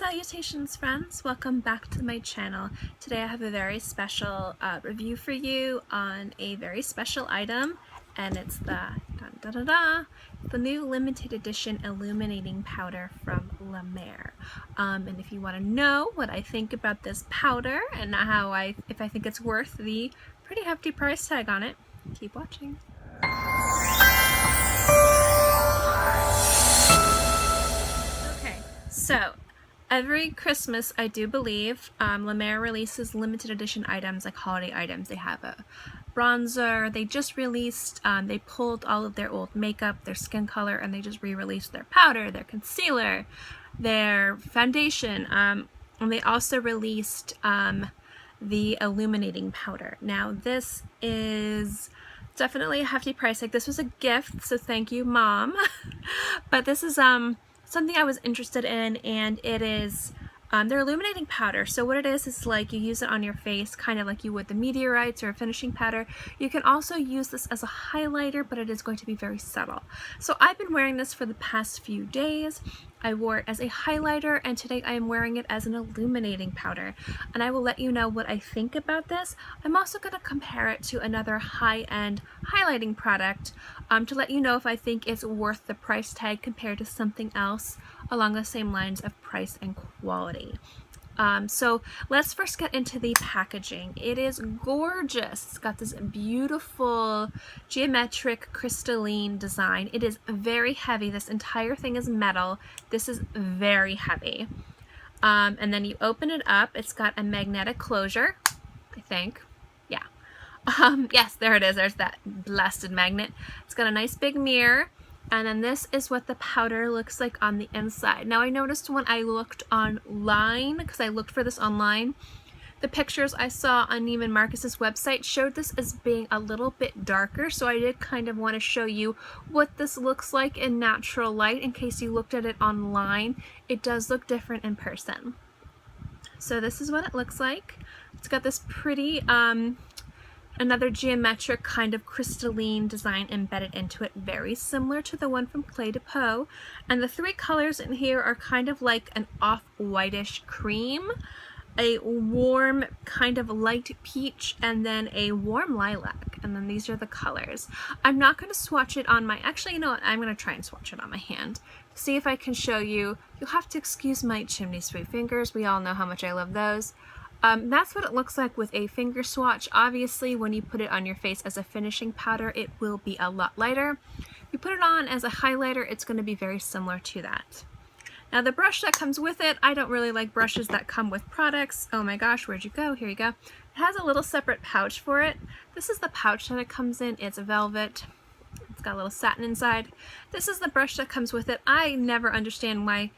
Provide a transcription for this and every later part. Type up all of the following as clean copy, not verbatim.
Salutations friends, welcome back to my channel. Today I have a very special review for you on a very special item, and it's the the new limited edition illuminating powder from La Mer. And if you want to know what I think about this powder and if I think it's worth the pretty hefty price tag on it, keep watching. Okay, so every Christmas, I do believe, La Mer releases limited edition items, like holiday items. They have a bronzer, they just released, they pulled all of their old makeup, their skin color, and they just re-released their powder, their concealer, their foundation, and they also released the illuminating powder. Now this is definitely a hefty price. Like, this was a gift, so thank you, Mom. But this is something I was interested in, and it is their illuminating powder. So what it is like you use it on your face kind of like you would the meteorites or a finishing powder. You can also use this as a highlighter, but it is going to be very subtle. So I've been wearing this for the past few days. I wore it as a highlighter, and today I am wearing it as an illuminating powder, and I will let you know what I think about this. I'm also going to compare it to another high-end highlighting product to let you know if I think it's worth the price tag compared to something else along the same lines of price and quality. So let's first get into the packaging. It is gorgeous. It's got this beautiful geometric crystalline design. It is very heavy. This entire thing is metal. This is very heavy. And then you open it up. It's got a magnetic closure, I think. Yeah. Yes, there it is. There's that blasted magnet. It's got a nice big mirror. And then this is what the powder looks like on the inside. Now I noticed when I looked online, because I looked for this online, the pictures I saw on Neiman Marcus's website showed this as being a little bit darker, so I did kind of want to show you what this looks like in natural light in case you looked at it online. It does look different in person. So this is what it looks like. It's got this pretty another geometric kind of crystalline design embedded into it, very similar to the one from Clé de Peau. And the three colors in here are kind of like an off-whitish cream, a warm kind of light peach, and then a warm lilac. And then these are the colors. I'm not going to swatch it on my, actually, you know what, I'm going to try and swatch it on my hand. See if I can show you. You'll have to excuse my chimney sweep fingers. We all know how much I love those. That's what it looks like with a finger swatch. Obviously, when you put it on your face as a finishing powder, it will be a lot lighter. If you put it on as a highlighter, it's going to be very similar to that. Now, the brush that comes with it, I don't really like brushes that come with products. Oh my gosh, where'd you go? Here you go. It has a little separate pouch for it. This is the pouch that it comes in. It's velvet. It's got a little satin inside. This is the brush that comes with it. I never understand why.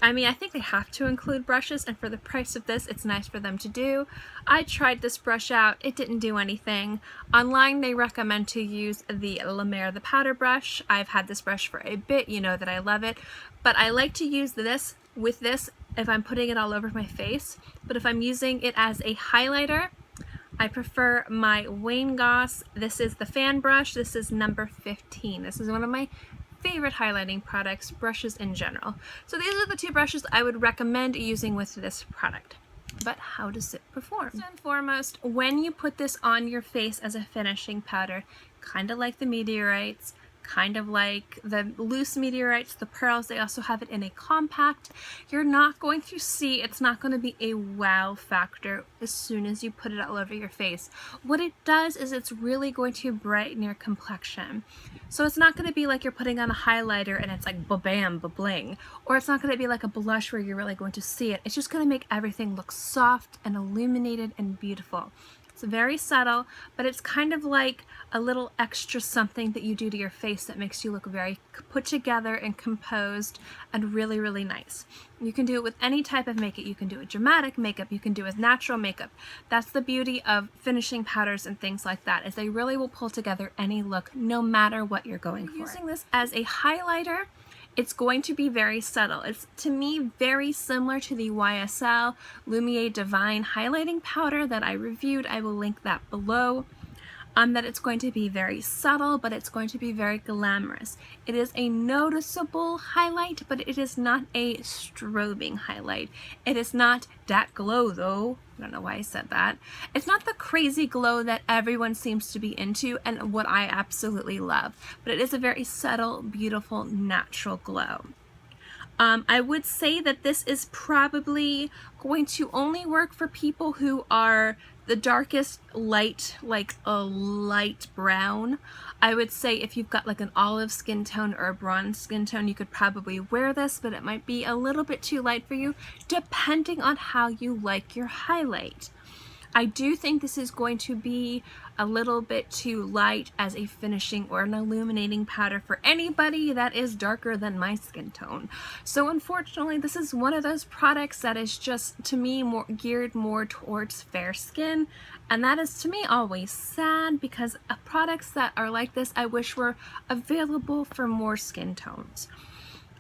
I mean, I think they have to include brushes, and for the price of this, it's nice for them to do. I tried this brush out. It didn't do anything. Online, they recommend to use the La Mer, the powder brush. I've had this brush for a bit. You know that I love it. But I like to use this with this if I'm putting it all over my face. But if I'm using it as a highlighter, I prefer my Wayne Goss. This is the fan brush. This is number 15. This is one of my favorite highlighting products, brushes in general. So these are the two brushes I would recommend using with this product. But how does it perform? First and foremost, when you put this on your face as a finishing powder, kind of like the meteorites, kind of like the loose meteorites, the pearls, they also have it in a compact. You're not going to see, it's not going to be a wow factor as soon as you put it all over your face. What it does is it's really going to brighten your complexion. So it's not going to be like you're putting on a highlighter and it's like ba-bam, ba-bling. Or it's not going to be like a blush where you're really going to see it. It's just going to make everything look soft and illuminated and beautiful. It's very subtle, but it's kind of like a little extra something that you do to your face that makes you look very put together and composed and really, really nice. You can do it with any type of makeup. You can do it dramatic makeup. You can do it with natural makeup. That's the beauty of finishing powders and things like that, is they really will pull together any look no matter what you're going for. Using this as a highlighter, it's going to be very subtle. It's, to me, very similar to the YSL Lumiere Divine highlighting powder that I reviewed. I will link that below. that it's going to be very subtle, but it's going to be very glamorous. It is a noticeable highlight, but it is not a strobing highlight. It is not that glow though. I don't know why I said that. It's not the crazy glow that everyone seems to be into and what I absolutely love, but it is a very subtle, beautiful, natural glow. I would say that this is probably going to only work for people who are the darkest light, like a light brown. I would say if you've got like an olive skin tone or a bronze skin tone, you could probably wear this, but it might be a little bit too light for you, depending on how you like your highlight. I do think this is going to be a little bit too light as a finishing or an illuminating powder for anybody that is darker than my skin tone. So unfortunately, this is one of those products that is just, to me, geared more towards fair skin. And that is, to me, always sad, because products that are like this, I wish were available for more skin tones.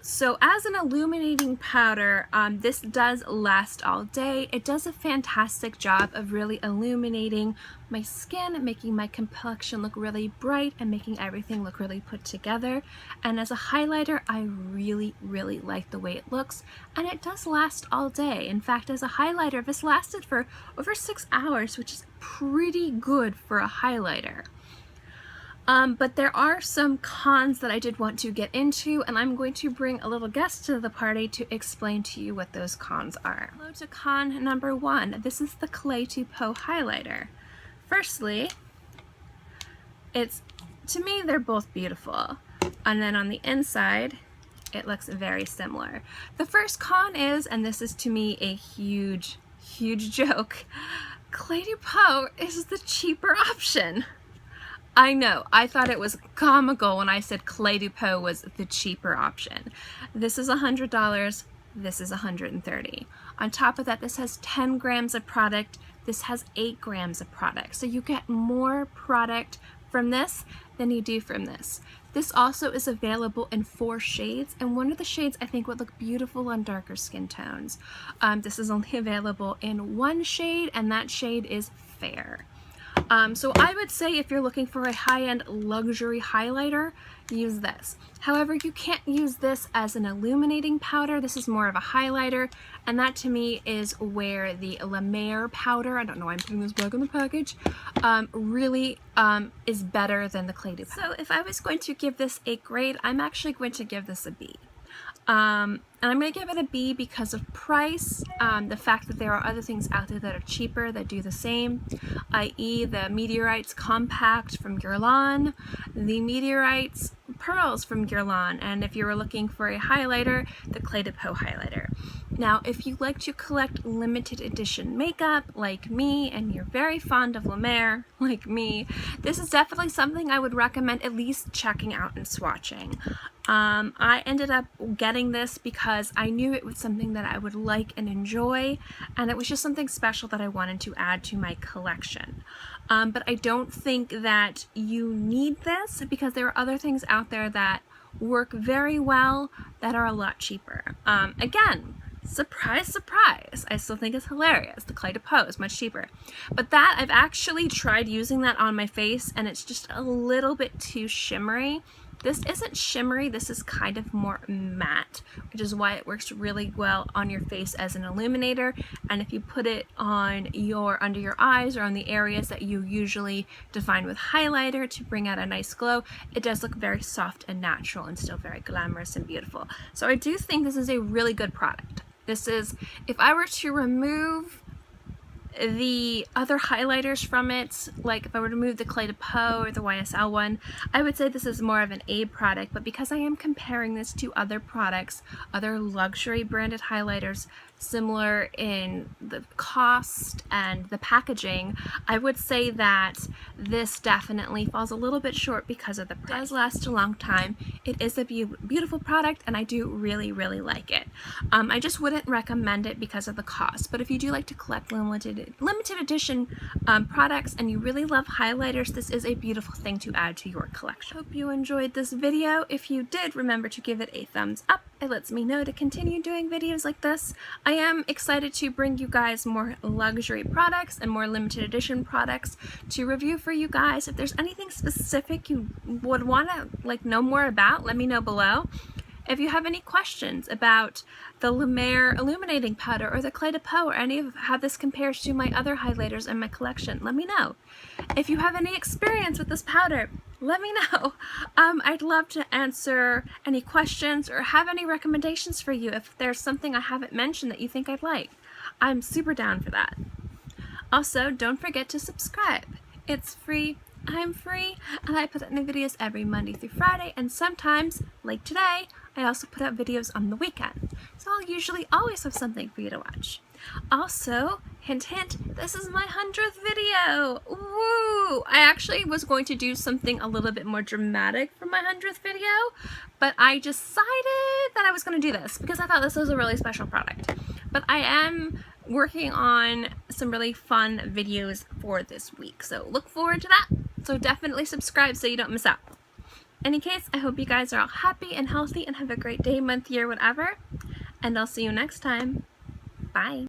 So as an illuminating powder, this does last all day. It does a fantastic job of really illuminating my skin, making my complexion look really bright and making everything look really put together. And as a highlighter, I really, really like the way it looks, and it does last all day. In fact, as a highlighter, this lasted for over 6 hours, which is pretty good for a highlighter. But there are some cons that I did want to get into, and I'm going to bring a little guest to the party to explain to you what those cons are. Hello to con number 1. This is the Clé de Peau highlighter. Firstly, to me, they're both beautiful. And then on the inside, it looks very similar. The first con is, and this is to me a huge, huge joke, Clé de Peau is the cheaper option. I know, I thought it was comical when I said Clé de Peau was the cheaper option. This is $100, this is $130. On top of that, this has 10 grams of product, this has 8 grams of product. So you get more product from this than you do from this. This also is available in 4 shades, and one of the shades I think would look beautiful on darker skin tones. This is only available in 1 shade, and that shade is Fair. So I would say if you're looking for a high-end luxury highlighter, use this. However, you can't use this as an illuminating powder. This is more of a highlighter, and that to me is where the La Mer powder, I don't know why I'm putting this back in the package, really is better than the Clé de Peau. So if I was going to give this a grade, I'm actually going to give this a B. And I'm going to give it a B because of price, the fact that there are other things out there that are cheaper that do the same, i.e. the Meteorites Compact from Guerlain, the Meteorites Pearls from Guerlain, and if you were looking for a highlighter, the Clé de Peau highlighter. Now, if you like to collect limited edition makeup like me, and you're very fond of La Mer like me, this is definitely something I would recommend at least checking out and swatching. I ended up getting this because I knew it was something that I would like and enjoy, and it was just something special that I wanted to add to my collection. But I don't think that you need this because there are other things out there that work very well that are a lot cheaper. Again, surprise, surprise, I still think it's hilarious. The Clé de Peau is much cheaper. But that, I've actually tried using that on my face, and it's just a little bit too shimmery. This isn't shimmery, this is kind of more matte, which is why it works really well on your face as an illuminator. And if you put it on under your eyes or on the areas that you usually define with highlighter to bring out a nice glow, it does look very soft and natural and still very glamorous and beautiful. So I do think this is a really good product. This is, if I were to remove the other highlighters from it, like if I were to remove the Clé de Peau or the YSL one, I would say this is more of an A product, but because I am comparing this to other products, other luxury branded highlighters, similar in the cost and the packaging, I would say that this definitely falls a little bit short because of the price. It does last a long time. It is a beautiful product, and I do really, really like it. I just wouldn't recommend it because of the cost, but if you do like to collect limited edition products and you really love highlighters, this is a beautiful thing to add to your collection. Hope you enjoyed this video. If you did, remember to give it a thumbs up. It lets me know to continue doing videos like this. I am excited to bring you guys more luxury products and more limited edition products to review for you guys. If there's anything specific you would want to know more about, let me know below. If you have any questions about the La Mer Illuminating Powder or the Clé de Peau or any of how this compares to my other highlighters in my collection, let me know. If you have any experience with this powder, let me know. I'd love to answer any questions or have any recommendations for you if there's something I haven't mentioned that you think I'd like. I'm super down for that. Also, don't forget to subscribe. It's free. I'm free, and I put out new videos every Monday through Friday, and sometimes, like today, I also put out videos on the weekend. So I'll usually always have something for you to watch. Also, hint hint, this is my 100th video! Woo! I actually was going to do something a little bit more dramatic for my 100th video, but I decided that I was going to do this because I thought this was a really special product. But I am working on some really fun videos for this week, so look forward to that. So definitely subscribe so you don't miss out. In any case, I hope you guys are all happy and healthy and have a great day, month, year, whatever. And I'll see you next time. Bye.